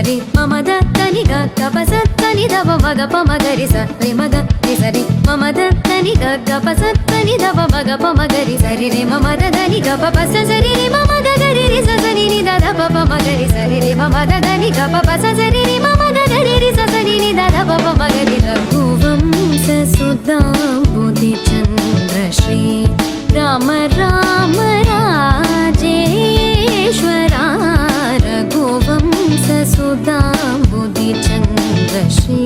ri mama da tani ga ga pa sa tani da pa ma ga pa ma ga ri sa ri ma ga ri sa ri mama da tani ga ga pa sa tani da pa ma ga pa ma ga ri sa ri ri mama da tani ga pa pa sa sa ri ri mama ga ga ri ri sa sa ni ni da da pa pa ma ga ri sa ri ri mama da tani ga pa pa sa sa ri ri mama ga ga ri ri sa sa ni ni da da pa pa ma ga ri raghuvam sa sudam budhi chandra shri rama rama rajeshwara raghuvam sa sudam budhi chandra shri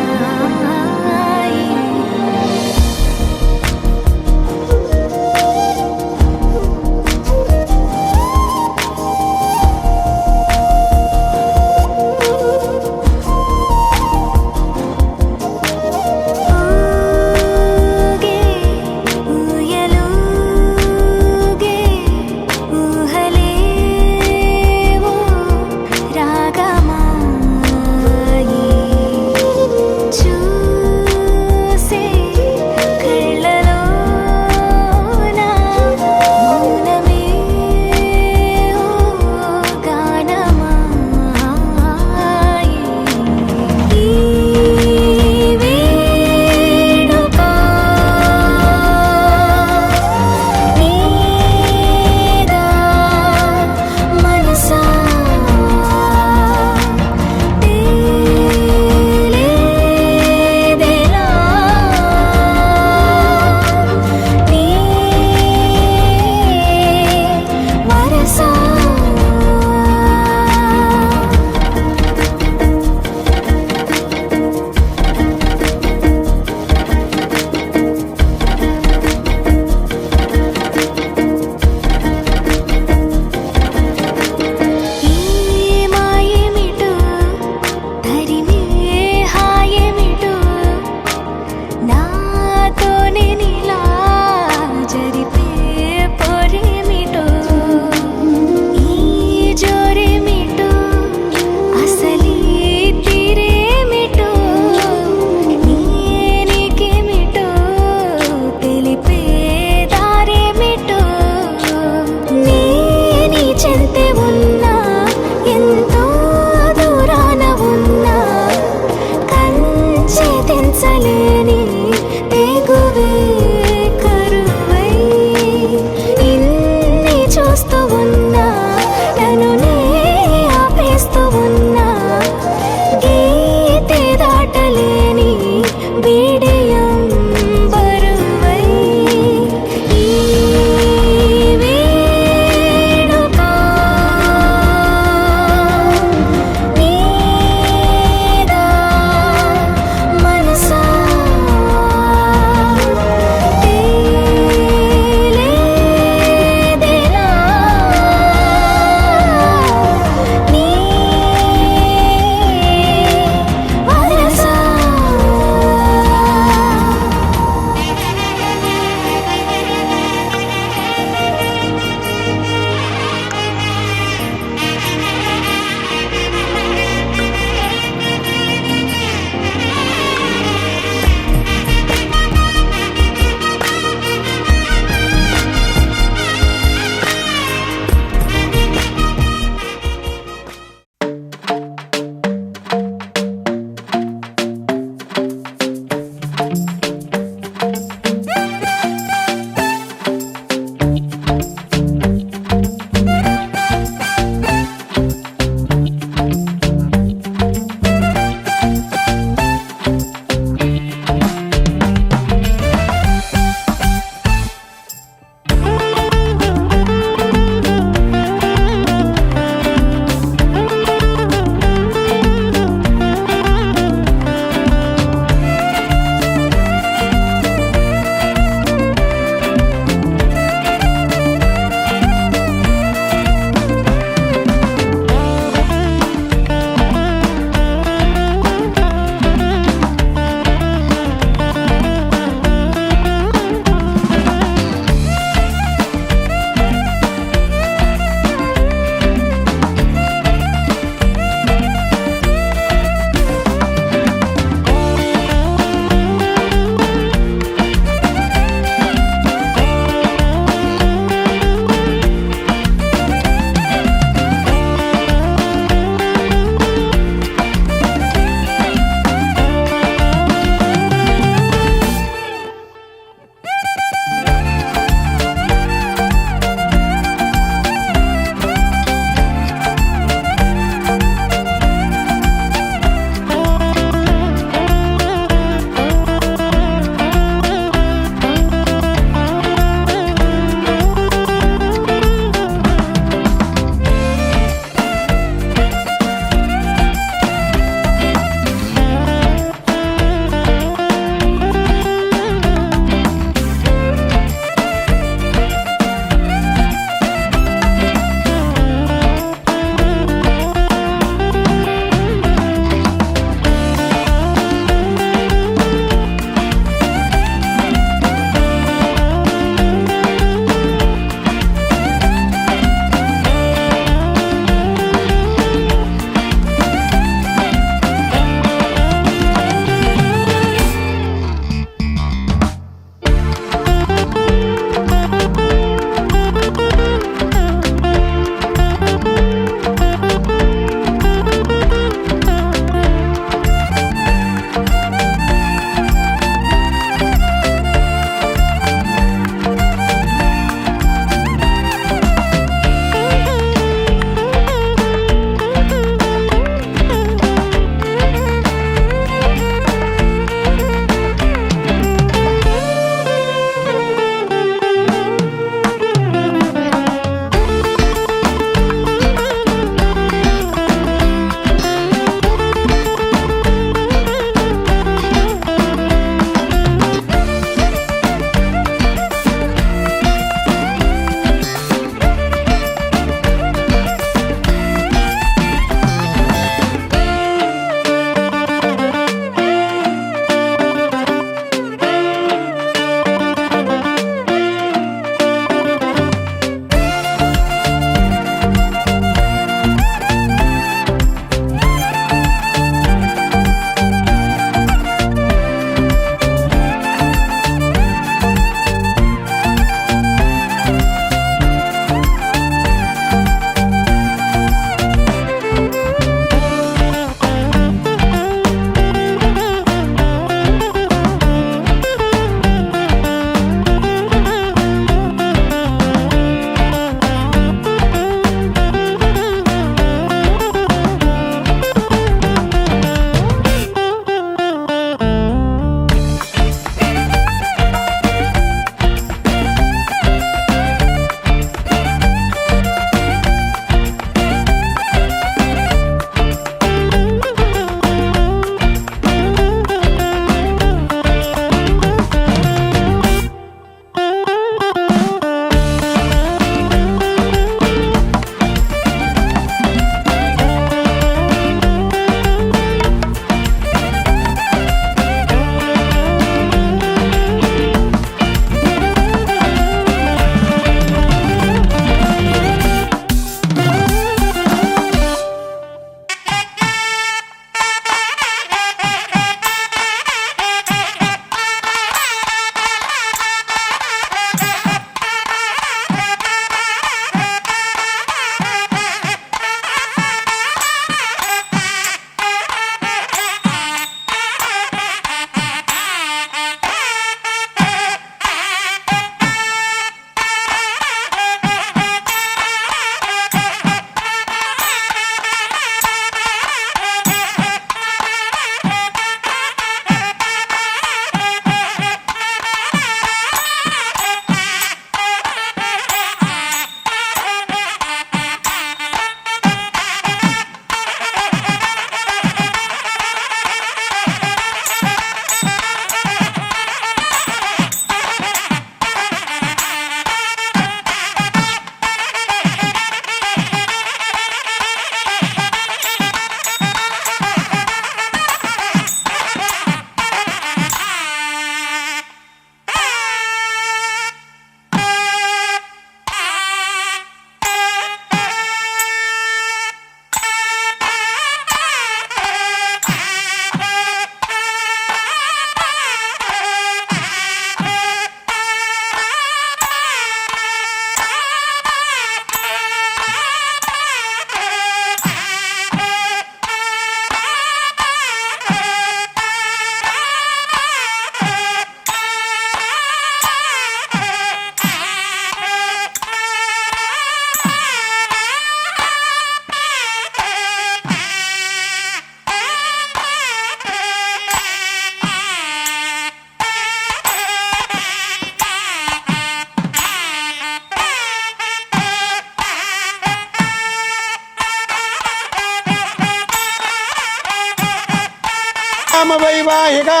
వైవాహికా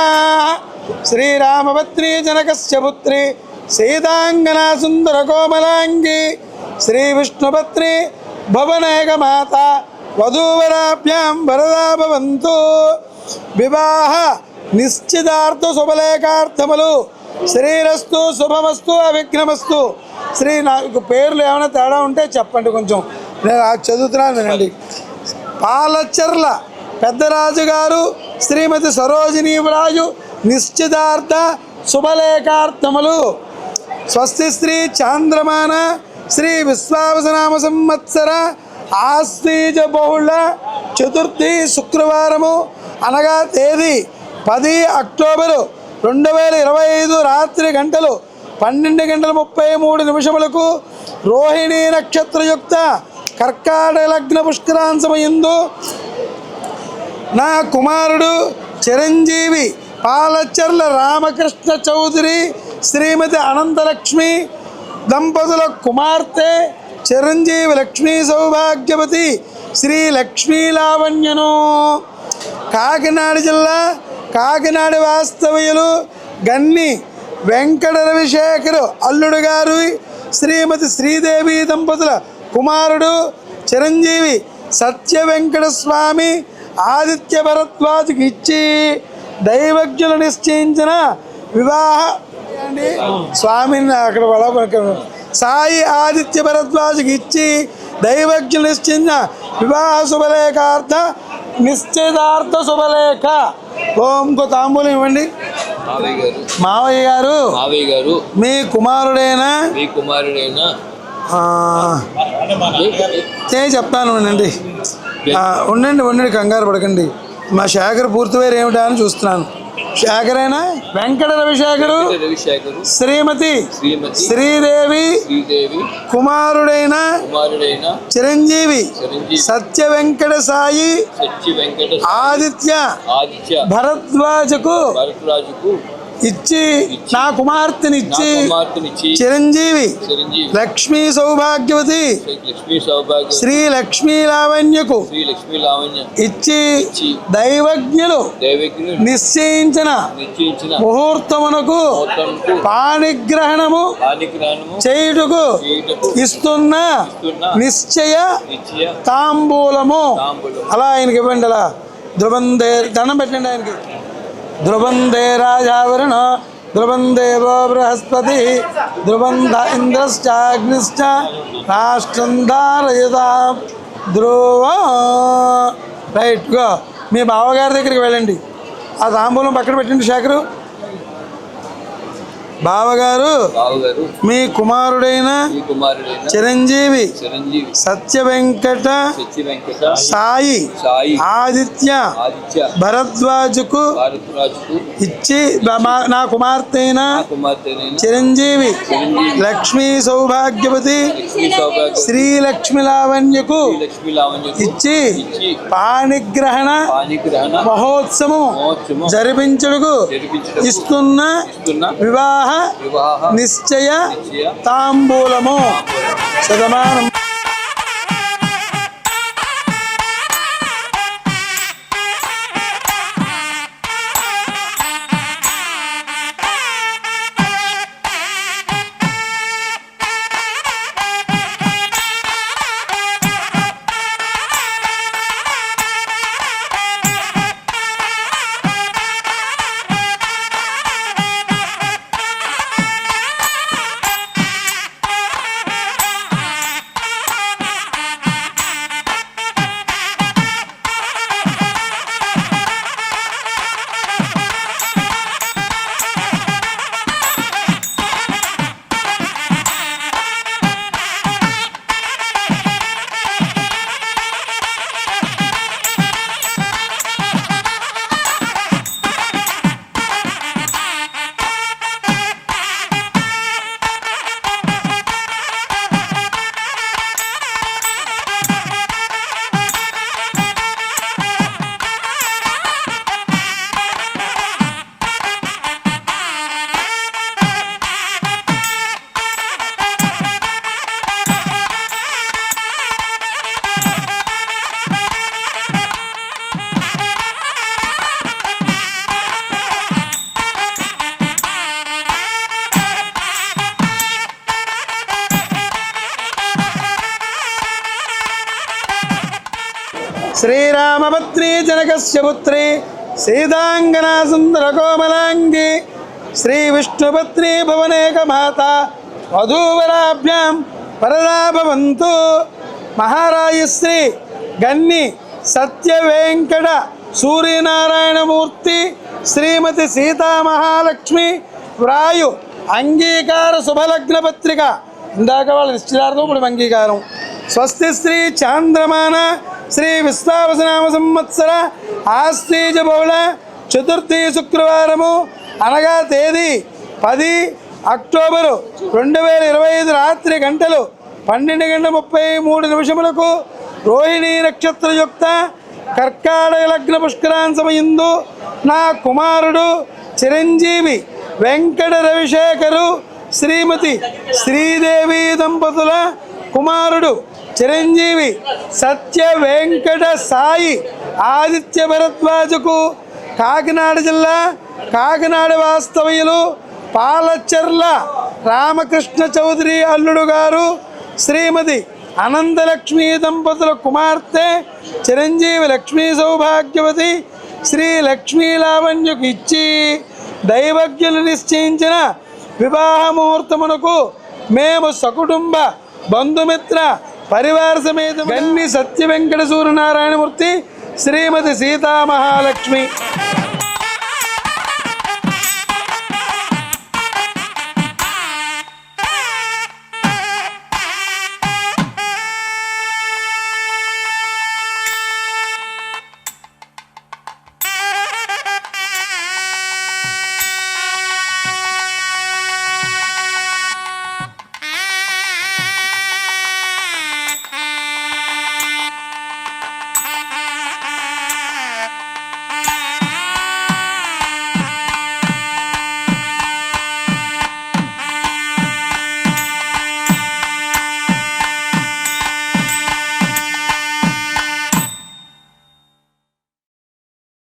శ్రీరామపత్ని జనకస్య పుత్రి సీతాంగనా సుందర కోమలాంగి శ్రీ విష్ణుపత్ని భవనైకమాత వధూవరాభ్యాం వరదా భవంతు. వివాహ నిశ్చితార్థ శుభలేఖార్థములు శ్రీరస్తు శుభమస్తు అవిఘ్నమస్తు. నాకు పేర్లు ఏమైనా తేడా ఉంటే చెప్పండి, కొంచెం నేను చదువుతున్నాను వినండి. పాలచర్ల పెద్దరాజు గారు శ్రీమతి సరోజినీ రాజు నిశ్చితార్థ శుభలేఖార్థములు. స్వస్తి శ్రీ చాంద్రమాన శ్రీ విశ్వావసనామ సంవత్సర ఆశ్వీజ బహుళ చతుర్థి శుక్రవారము అనగా తేదీ 10 అక్టోబరు 2025 రాత్రి 12:33 రోహిణీ నక్షత్రయుక్త కర్కాటక లగ్న పుష్కరాంశమయందు నా కుమారుడు చిరంజీవి పాలచర్ల రామకృష్ణ చౌదరి శ్రీమతి అనంతలక్ష్మి దంపతుల కుమార్తె చిరంజీవి లక్ష్మీ సౌభాగ్యవతి శ్రీ లక్ష్మీ లావణ్యను కాకినాడ జిల్లా కాకినాడ వాస్తవ్యులు గన్ని వెంకట రవిశేఖర్ అల్లుడు గారు శ్రీమతి శ్రీదేవి దంపతుల కుమారుడు చిరంజీవి సత్య వెంకట స్వామి ఆదిత్య భరద్వాజ్కి ఇచ్చి దైవజ్ఞులు నిశ్చయించిన వివాహ స్వామిని అక్కడ సాయి ఆదిత్య భరద్వాజ్కి ఇచ్చి దైవజ్ఞులు నిశ్చయించిన వివాహ శుభలేఖార్థ నిశ్చితార్థ శుభలేఖ. ఓంకు తాంబూలం ఇవ్వండి. మావయ్య గారు మీ కుమారుడైనా నేను చెప్తాను ఉండండి ఉండండి కంగారు పడకండి. మా శేఖర్ పూర్తి పేరు ఏమిటా అని చూస్తున్నాను. శేఖరేనా వెంకట రవిశేఖరు శ్రీమతి శ్రీదేవి కుమారుడైన చిరంజీవి సత్య వెంకట సాయి ఆదిత్య భరద్వాజకు ఇచ్చి నా కుమార్తెని ఇచ్చి చిరంజీవి లక్ష్మీ సౌభాగ్యవతి శ్రీ లక్ష్మీ లావణ్యకు ఇచ్చి దైవజ్ఞులు నిశ్చయించిన ముహూర్తమునకు పాణిగ్రహణము చేయుటకు ఇస్తున్న నిశ్చయ తాంబూలము. అలా ఆయనకి ఇవ్వండి. అలా ధ్రువందే దండం పెట్టండి ఆయనకి. ధ్రువందే రాజావరణ ధ్రువందేవో బృహస్పతి ధ్రువంధ ఇంద్రశ్చాగ్నిశ్చ రాష్ట్రం ధారయతా ధ్రువ. రైట్గా మీ బావగారి దగ్గరికి వెళ్ళండి. ఆ తాంబూలం పక్కన పెట్టండి. శేఖరు బావగారు మీ కుమారుడైన చిరంజీవి సత్య వెంకట సాయి ఆదిత్య భరద్వాజుకు ఇచ్చి నా కుమార్తె అయిన చిరంజీవి లక్ష్మీ సౌభాగ్యవతి శ్రీ లక్ష్మీ లావణ్యకు ఇచ్చి పాణిగ్రహణ మహోత్సవం జరిపించుటకు ఇస్తున్న వివాహ నిశ్చయ తాంబూలము. శతమానం శ్రీరామపత్ని జనకస్య పుత్రి సీతాంగనా సుందర కోమలాంగి శ్రీ విష్ణుపత్ని భువనేక మాత వధూవరాభ్యాం వరదా భవంతు. మహారాజశ్రీ గన్ని సత్య వెంకట సూర్యనారాయణమూర్తి శ్రీమతి సీతామహాలక్ష్మి వ్రాయు అంగీకార శుభలగ్న పత్రిక. ఇందాక వాళ్ళ నిశ్చితార్థం, ఇప్పుడు అంగీకారం. స్వస్తి శ్రీ చాంద్రమాన శ్రీ విశ్వావసనామ సంవత్సర ఆశ్వీజ బహుళ చతుర్థి శుక్రవారము అనగా తేదీ 10 అక్టోబరు 2025 రాత్రి గంటలు 12:33 రోహిణీ నక్షత్రయుక్త కర్కాటక లగ్న పుష్కరాంశమయందు నా కుమారుడు చిరంజీవి వెంకట రవిశేఖరు శ్రీమతి శ్రీదేవి దంపతుల కుమారుడు చిరంజీవి సత్య వెంకట సాయి ఆదిత్య భరద్వాజకు కాకినాడ జిల్లా కాకినాడ వాస్తవ్యులు పాలచెర్ల రామకృష్ణ చౌదరి అల్లుడు గారు శ్రీమతి అనంతలక్ష్మీ దంపతుల కుమార్తె చిరంజీవి లక్ష్మీ సౌభాగ్యవతి శ్రీ లక్ష్మీ లావణ్యకు ఇచ్చి దైవజ్ఞులు నిశ్చయించిన వివాహ ముహూర్తమునకు మేము సకుటుంబ బంధుమిత్ర పరివార సమేత గన్ని సత్య వెంకట సూర్యనారాయణమూర్తి శ్రీమతి సీతామహాలక్ష్మి.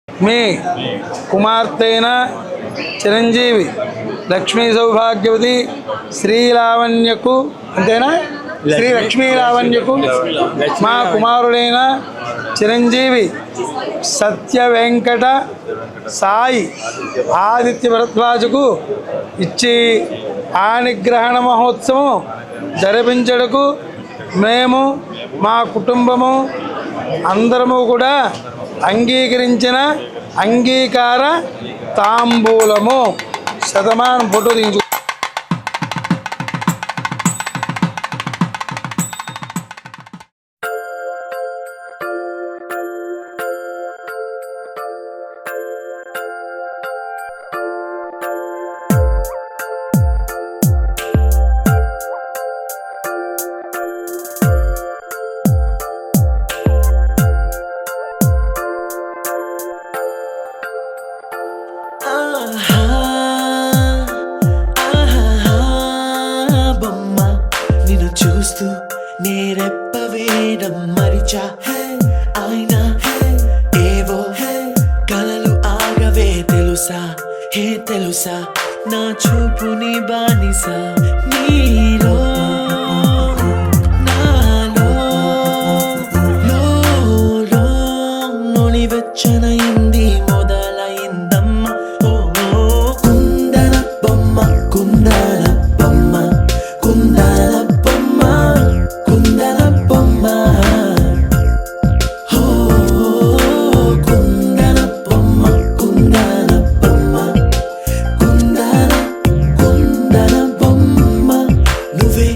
మీ కుమార్తె అయిన చిరంజీవి లక్ష్మీ సౌభాగ్యవతి శ్రీలావణ్యకు అంతేనా శ్రీ లక్ష్మీ లావణ్యకు మా కుమారుడైన చిరంజీవి సత్య వెంకట సాయి ఆదిత్య భరద్వాజకు ఇచ్చి ఆనిగ్రహణ మహోత్సవం జరిపించడకు మేము మా కుటుంబము అందరము కూడా అంగీకరించిన అంగీకార తాంబూలము. శతమానం ఫోటో తీయించు. చూస్తూ నేరెప్పవేయడం మరిచా అయినా ఏవో కలలు ఆగవే తెలుసా తెలుసా నా చూపుని బానిసా నీలో నాలో లో నివచ్చనయింది మొదలైందమ్మ. ఓ కుందన బొమ్మ కుందన బొమ్మ కుందన బొమ్మ కుందన బొమ్మ ఓ కుందన బొమ్మ కుందన బొమ్మ కుందన బొమ్మ నువ్వే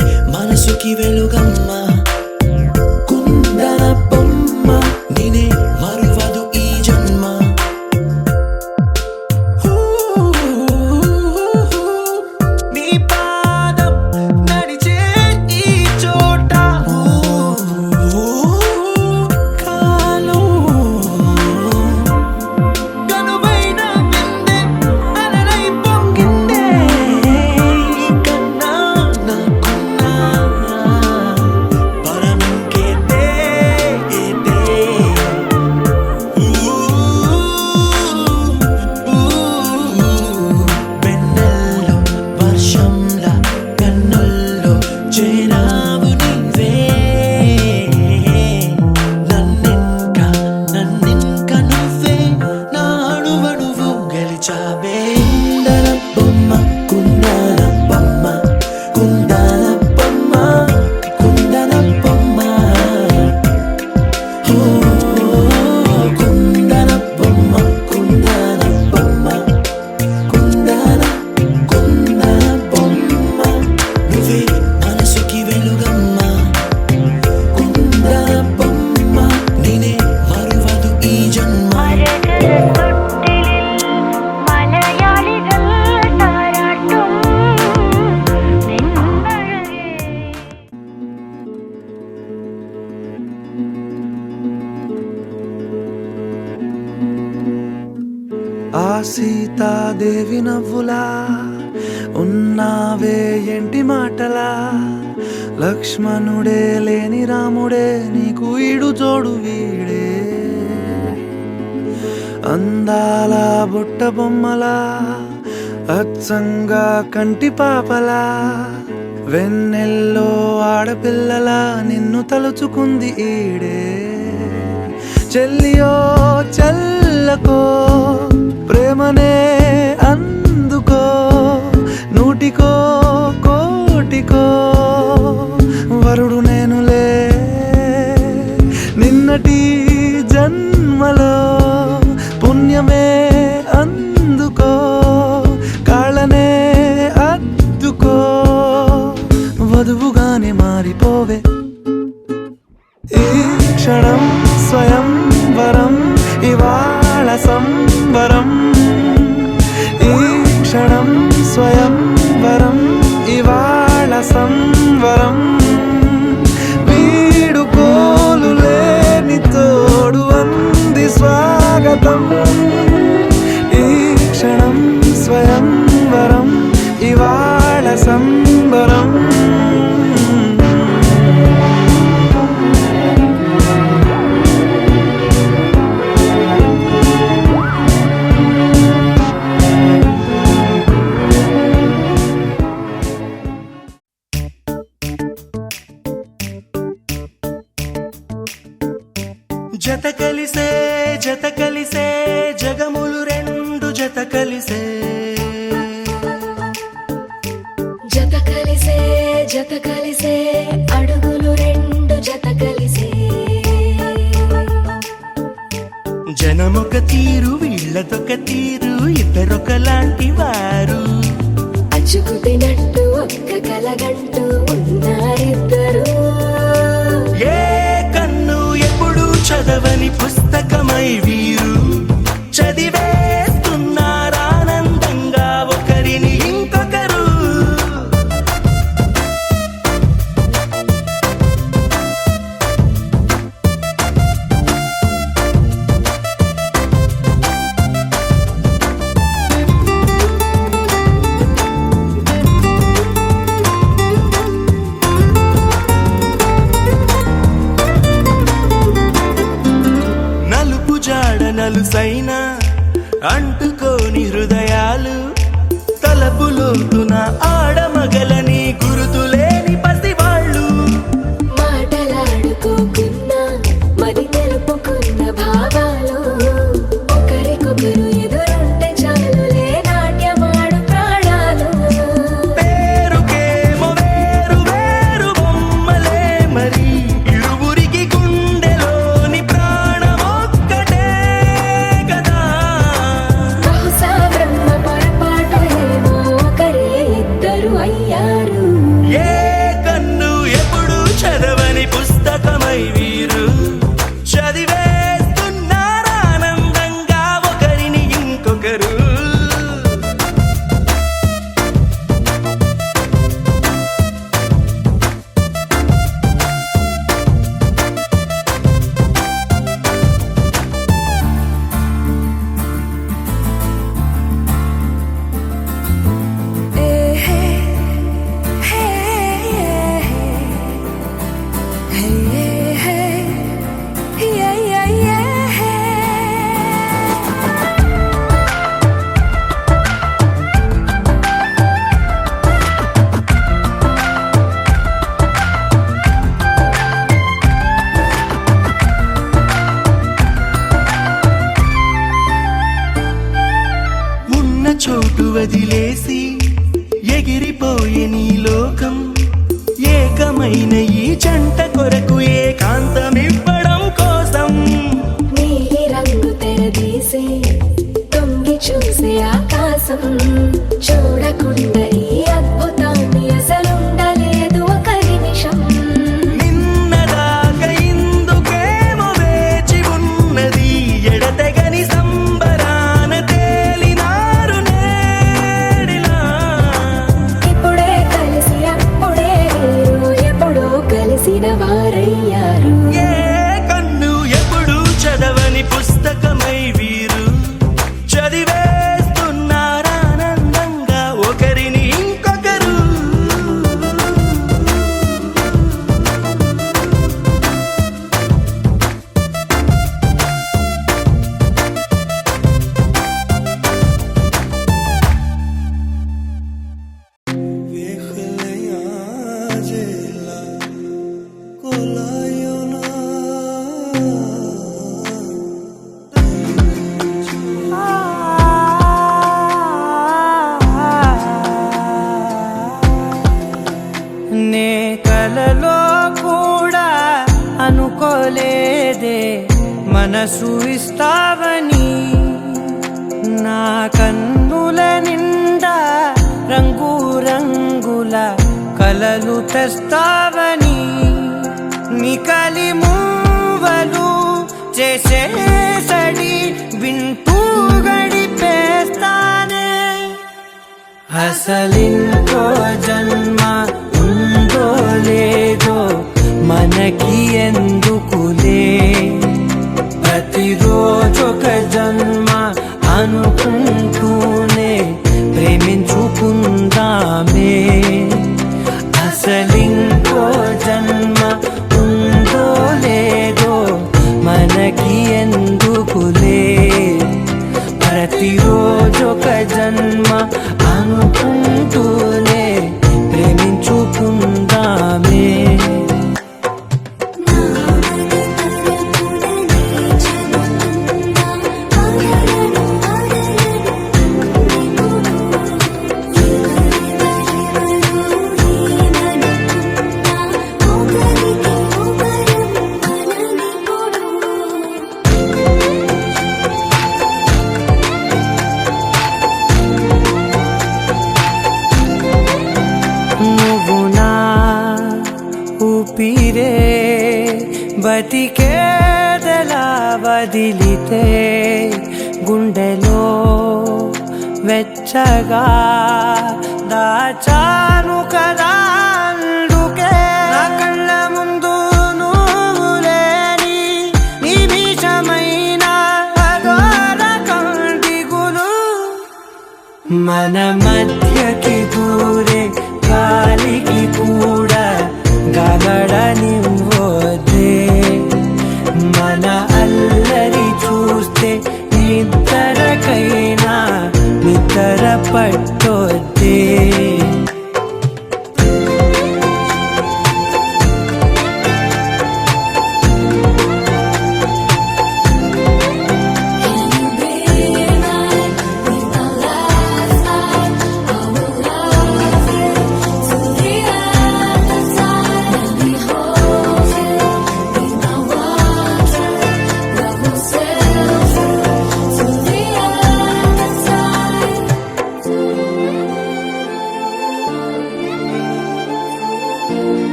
ఆ సీతాదేవి నవ్వులా ఉన్నావే ఎంటి మాటలా లక్ష్మణుడే లేని రాముడే నీకు ఈడు జోడు వీడే అందాల బుట్ట బొమ్మలా అచ్చంగా కంటి పాపలా వెన్నెల్లో ఆడపిల్లలా నిన్ను తలుచుకుంది ఈడే చెల్లియో చల్లకో ప్రేమనే అందుకో నూటికో కోటికో వరుడు నేనులే నిన్నటి జన్మలో పుణ్యమే అందుకో కాళ్ళనే అద్దుకో వధువుగానే మారిపోవే ఈ క్షణం స్వయం వరం ఇవాళ సంబరం ఈ క్షణం స్వయం వరం ఇవాళ సంవరం వీడుకోలు లేని తోడు అంది స్వాగతం ఈ క్షణం స్వయం వరం ఇవాళ సంబరం జత కలిసే జగములు రెండు జత కలిసే జత కలిసే అడుగులు రెండు జత కలిసే జనమొక తీరు వీళ్ళదొక తీరు ఇద్దరొకలాంటి వారు అచ్చుకు తినట్టు ఒక్క కలగంటూ ఉన్నారిద్దరు ఏ కన్ను ఎప్పుడు చదవని పుస్తకమై వీరు చదివేస్తున్నారానందంగా ఒకరిని ఇంకొకరు నలుసైనా అంటుకోని హృదయాలు తలపులోతున ఆడమగలని గురుతులేని పసివాళ్ళు మాటలాడుకోకున్నా మరి తెలుపుకున్న భావాలు ఒకరికొకరు ఎదురుంటే చాలులే నాట్యమాడు ప్రాణాలు పేరుకేమో వేరు వేరు బొమ్మలే మరి ఇరువురికి గుండెలోని ప్రాణమొక్కటే కదా బహుశా బ్రహ్మ పొరపాటు ఏమో ఒకరే ఇద్దరు అయ్యారు ఏ కన్ను ఎప్పుడు చదవని పుస్తకమై వీరు చదివేస్తున్నారానందంగా ఒకరిని ఇంకొకరు ఉన్న చోటు వదిలేసి ఎగిరిపోయే నీ లోకం ఏకమైన ఈ జంట కొరకు ఏకాంతమివ్వడం కోసం నీలి రంగు తెరదీసే తొంగి చూసే ఆకాశం చూడకుండా ఈ అద్భుతాన్ని అసలుండలేదు ఒక నిమిషం నిన్నదాకా ఇందుకేమో వేచి ఉన్నది ఎడతెగని సంబరాన తేలినారు నేడిలా ఇప్పుడే కలిసి అప్పుడే వీరు ఎప్పుడో కలిసిన వారయ్యారు ఏ కన్ను ఎప్పుడు చదవని పుస్తకమై వీరు చదివే మనసు ఇస్తావని, నా కన్నుల నిండా రంగు రంగుల కలలు తెస్తావని, నికలి మూవలు చేసేసడి వింటూ గడిపేస్తానే. అసలింకో జన్మ ఉందో లేదో మనకి ఎందుకులే, ప్రతిరోజొక జన్మ అనుకుంటూనే ప్రేమించుకుందామే. అసలింకో జన్మ ఉందో లేదో మనకి ఎందుకులే, ప్రతిరోజొక జన్మ అనుకుంటూనే ప్రేమించుకుందామే. ఊపిరే బతికేదలా వదిలితే, గుండెలో వెచ్చగా దాచాను కదా అందుకే. నా కళ్ళ ముందు నువ్వు లేని నిమిషమైన అఘోర కంటిగులు, మన మధ్యకి దూరే గాలికి కూడా గగడనివ్వొద్దే. మన అల్లరి చూస్తే నిద్రకైనా నిద్ర పట్టొద్దే.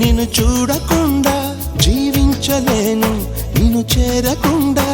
నిన్ను చూడకుండా జీవించలేను, నిన్ను చేరకుండా.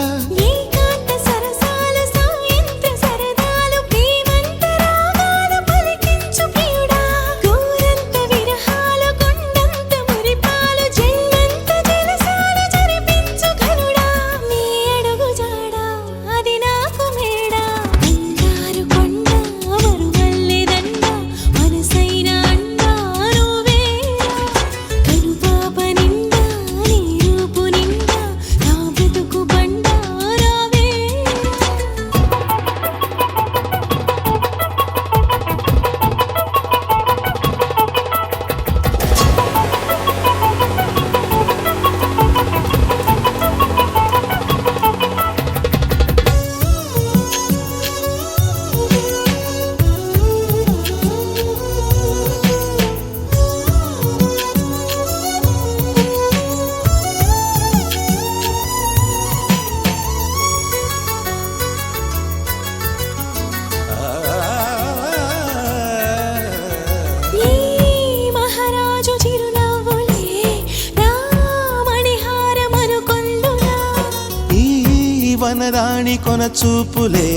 వనరాణి కొన చూపులే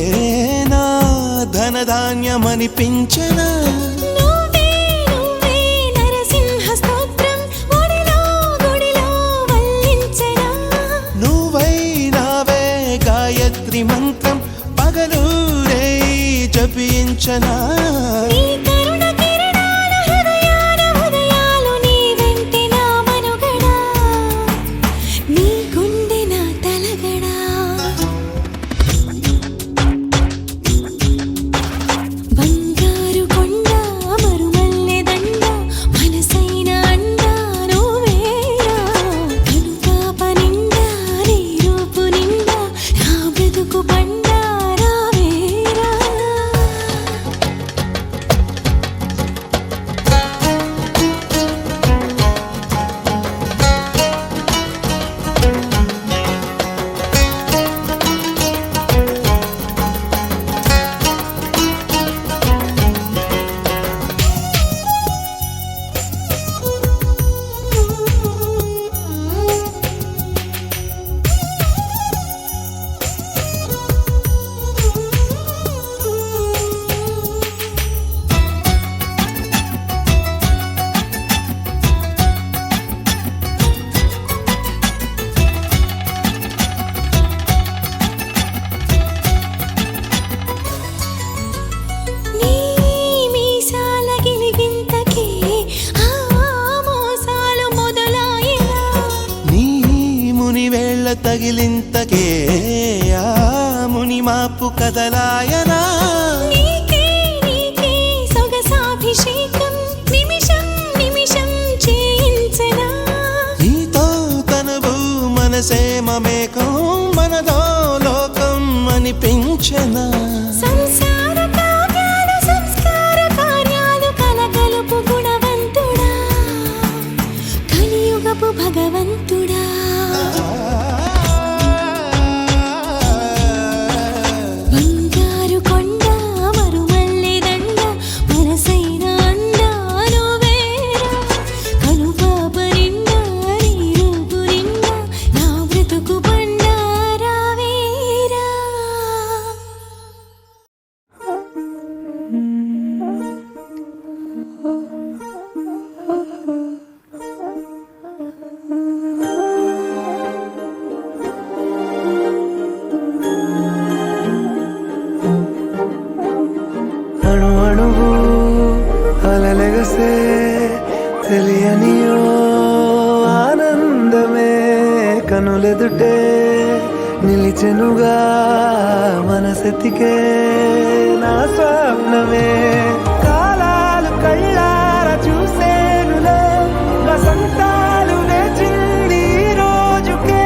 నా ధనధాన్యమనిపించెనా. నువ్వై నావే గాయత్రి మంత్రం పగలు రే జపించనా నీ కరుణ కిరణాల హృదయాల ఉదయాలు నీ వెంటే నా మనుగడా నీ గుండె నా తలగడా బంగారు కొండ మరుమల్లె దండ మనసైన అండా నువ్వేరా కనుపాప నిండా నీ రూపు నిండా నా బ్రతుకు పండా రావేరా నీ మీసాల గిలిగింతకే ఆ మోసాలు మొదలాయనా నీ ముని వేళ్ళ తగిలింతకే ఆ ముని మాపు కదలాయనా నీకే నీకే సొగసాభిషేకం నిమిషం నిమిషం చేయించనా నీతో తనువు మనసే మమేకం మనదో లోకం అనిపించనా సంసార కావ్యాలు సంస్కార కార్యాలు కలగలుపు గుణవంతుడా కలియుగపు భగవంతుడా బంగారు కొండ మరుమల్లె దండ మనసైన అండా నువ్వేరా కనుపాప నిండా నీ రూపు నిండా నా బ్రతుకు పండా రావేరా అణు అణువు అలలెగసే తెలియనియో ఆనందమే కనులెదుటే నిలిచెనుగా మనసెతికే నా స్వప్నమే కాలాలు కళ్ళార చూసేనులే వసంతాలు వేచింది ఈ రోజుకే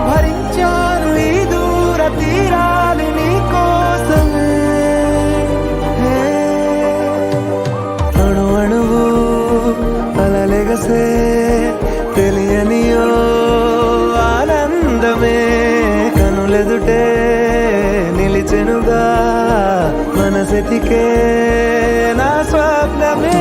భరించాను ఈ దూర తీరాలు నీ కోసమే అణు అణువు అలలెగసే తెలియనియో ఆనందమే కనులెదుటే నిలిచెనుగా మనసెతికే నా స్వప్నమే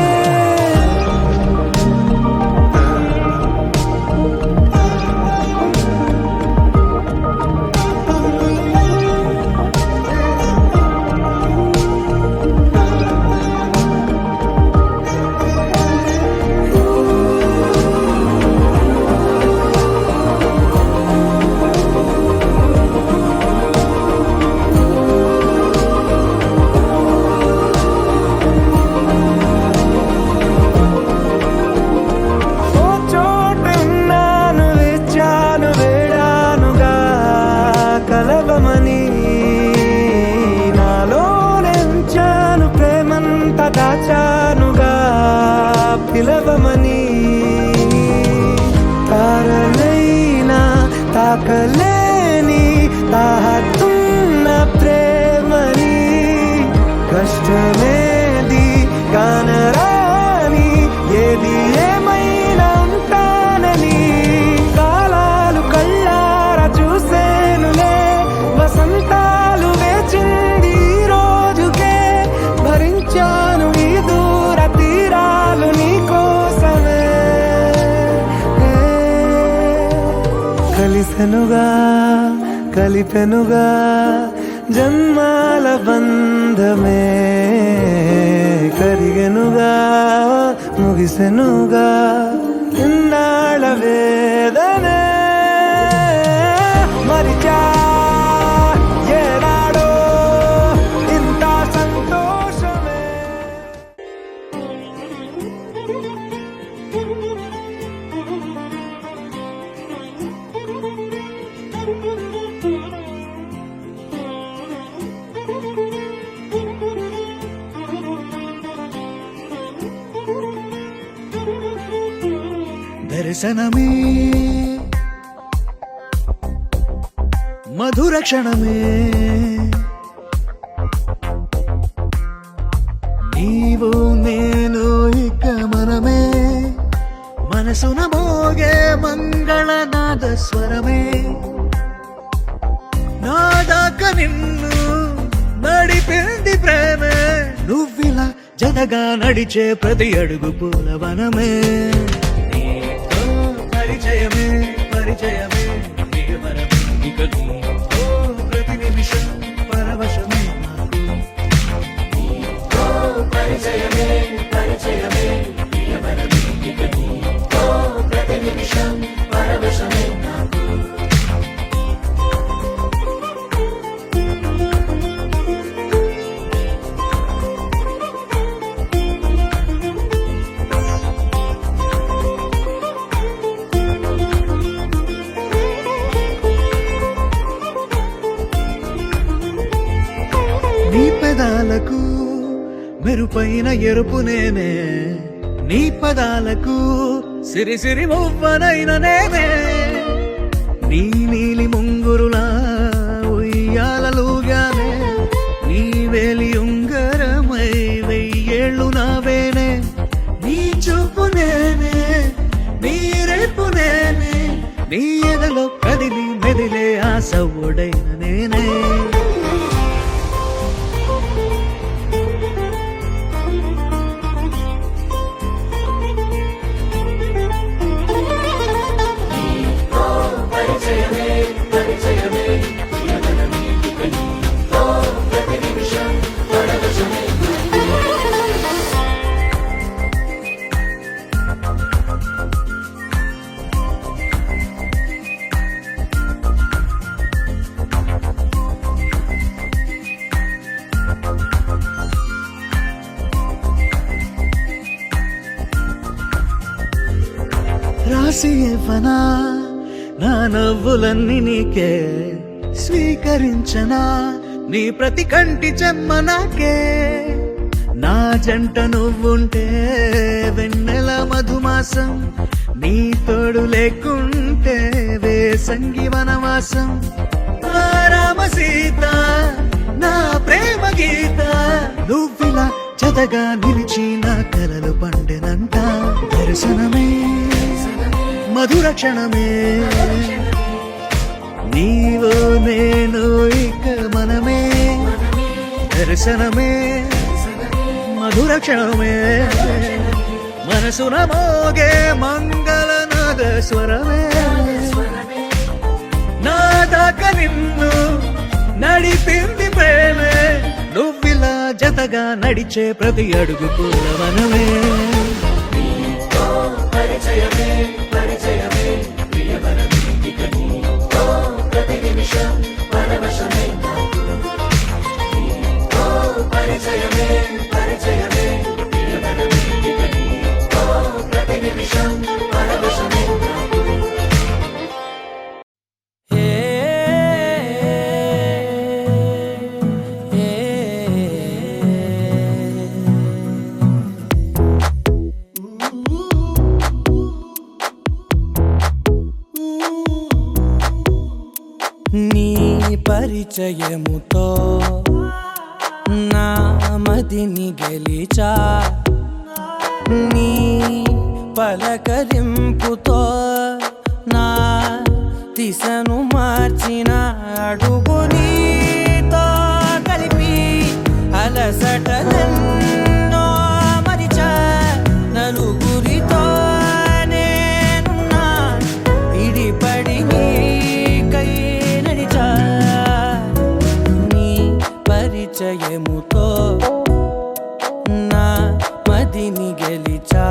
దాచానుగా పిలవమని తారలైనా తాకలేని తాహతున్న ప్రేమని కష్టమేది కానరాని ఏది ఏమైనా ఉంటానని కాలాలు కళ్ళారా చూసేనులే వసంతాలు వేచింది ఈ రోజుకే భరించాను ఈ దూర తీరాలు నీ కోసమే కలిసెనుగా కలిపెనుగా జన్మాల బంధమే కరిగెనుగా ముగిసెనుగా ఇన్నాళ్ళ వేదనే మరిచా ఏనాడో దర్శనమే మధుర క్షణమే నీవు నేను ఇక మనమే మనసున మోగే మంగళనాద స్వరమే నాదాక నిన్ను నడిపింది ప్రేమే నువ్విలా జతగా నడిచే ప్రతి అడుగు పూలవనమే నీతో పరిచయమే పరిచయమే ప్రియవరమే ఇక నీతో ప్రతి నిమిషం పరవశమే నాకు నీతో పరిచయమే పరిచయమే ప్రియవరమే ఇక నీతో ప్రతి నిమిషం పరవశమే నాకు నీ పెదాలకు మెరుపైన ఎరుపు నేనే నీ పదాలకు సిరి సిరి మువ్వనైన నేనే నీ నీలి ముంగురులా ఉయ్యాలలుగానే నీ వేలి ఉంగరమై వెయ్యేళ్ళు నావేనే నీ చూపు నేనే నీ రేపు నేనే నీ ఎదలో కదిలి మెదిలే ఆశ ఒడైన నేనే రాసి ఇవ్వనా నా నవ్వులన్నీ నీకే స్వీకరించనా నీ ప్రతి కంటి చెమ్మ నాకే నా జంట నువ్వుంటే వెన్నెల మధుమాసం నీ తోడు లేకుంటే వేసంగి వనవాసం నా రామ సీత నా ప్రేమ గీత నువ్విలా జతగా నిలిచి నా కలలు పండెనంట దర్శనమే మధుర క్షణమే నీవో నేను ఇక మనమే దర్శనమే మధుర క్షణమే మనసున మోగే మంగళనాద స్వరమే నా దాకా నిన్ను నడిపింది ప్రేమే నువ్విలా జతగా నడిచే ప్రతి అడుగు పూలవనమే పరిచయమే పరిచయమే ప్రియవరమే ఇక నీతో ప్రతి నిమిషం పరవశమే నీతో పరిచయమే పరిచయమే ప్రియవరమే ఇక నీతో ప్రతి నిమిషం పరవశమే నీ పరిచయముతో నా మదిని గెలిచా నీ పలకరింపుతో నా దిశను మార్చిన అడుగు నీతో కలిపి అలసటలెన్నో మరిచా నలుగురితో నేనున్నా ఇడిపడి నీకై నడిచా నీ పరిచయముతో నా మదిని గెలిచా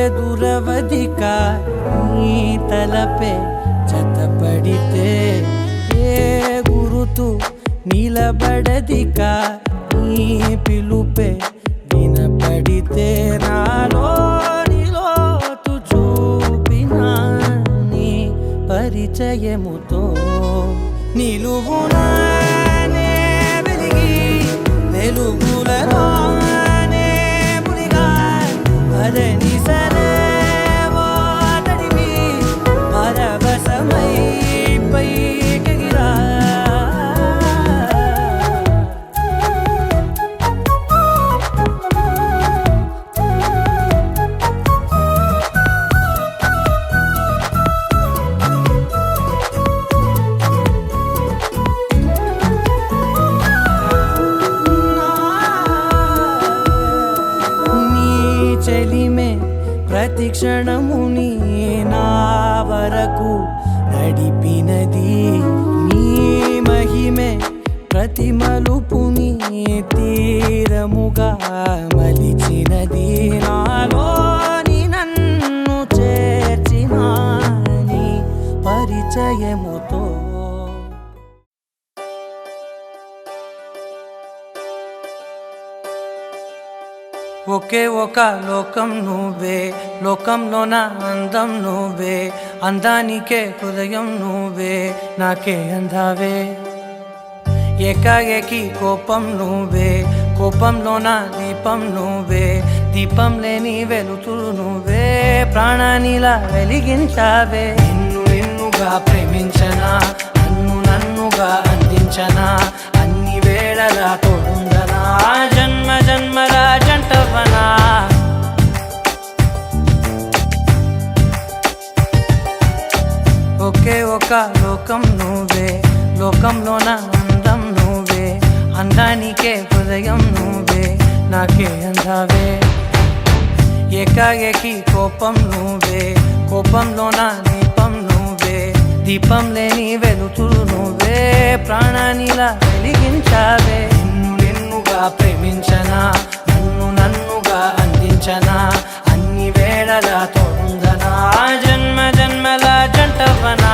ఎదురవదిక నీ తలపే జతపడితే ఏ గురుతు నిలబడదిక నీ పిలుపే వినపడితే నాలో నిలోతు చూపిన నీ పరిచయముతో నిలువునానే వెలిగి వెలుగులలోనే మునిగా అదని సరేవో తడివి పరవశమై పైకెగిరా చెలిమే ప్రతి క్షణముని నా వరకు నడిపినది నీ మహిమే ప్రతి మలుపుని తీరముగా మలిచినది నాలోని నన్ను చేర్చిన నీ పరిచయముతో ఒకే ఒక లోకం నువ్వే లోకంలో నా అందం నువ్వే అందానికే హృదయం నువ్వే నాకే అందావే ఏకాఏకి కోపం నువ్వే కోపంలో నా దీపం నువ్వే దీపం లేని వెలుతురు నువ్వే ప్రాణానిలా వెలిగించావే నిన్ను నిన్నుగా ప్రేమించనా నన్నుగా అందించనా అన్ని వేళలా తోడుందనా జన్మ జన్మల జంటవనా ఒకే ఒక లోకం నువ్వే లోకంలో నా అందం నువ్వే అందానికే హృదయం నువ్వే నాకే అందావే ఏకాఏకి కోపం నువ్వే కోపంలో నా దీపం నువ్వే దీపం లేని వెలుతురు నువ్వే ప్రాణానిలా వెలిగించావే నిన్ను నిన్నుగా ప్రేమించనా నన్నుగా అందించనా అన్ని వేళలా తోడుందనా జన్మ జన్మల జంటవనా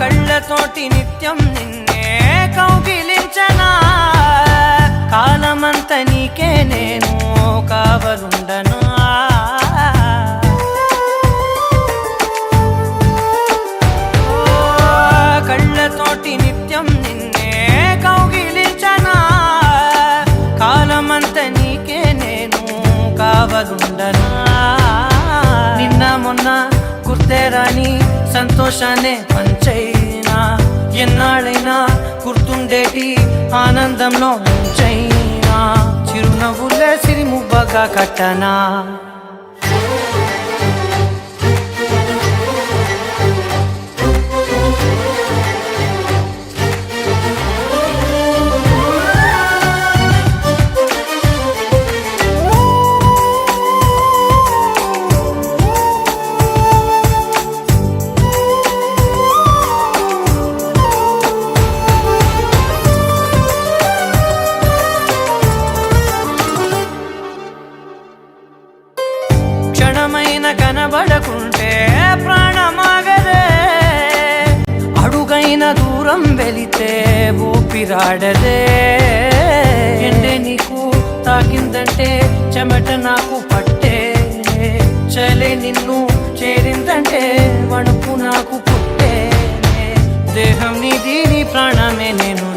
కళ్ళతోటి నిత్యం నిన్నే కౌగిలించనా కాలమంత నీకే నేను కావలుండనా కళ్ళతోటి నిత్యం నిన్నే కౌగిలించనా కాలమంత నీకే నేను కావలుండనా నిన్న మొన్న గుర్తేరాని సంతోషాన్ని పంచైనా ఎన్నాళ్ళైనా గుర్తుండేటి ఆనందంలో ముంచైనా చిరునవ్వులే సిరిముబ్బగా కట్టనా క్షణమైన కనబడకుంటే ప్రాణమాగదే అడుగైన దూరం వెళితే ఊపిరాడదే ఎండే నీకు తాకిందంటే చెమట నాకు పట్టే చలే నిన్ను చేరిందంటే వణుకు నాకు పుట్టే దేహం నీది నీ ప్రాణమే నేను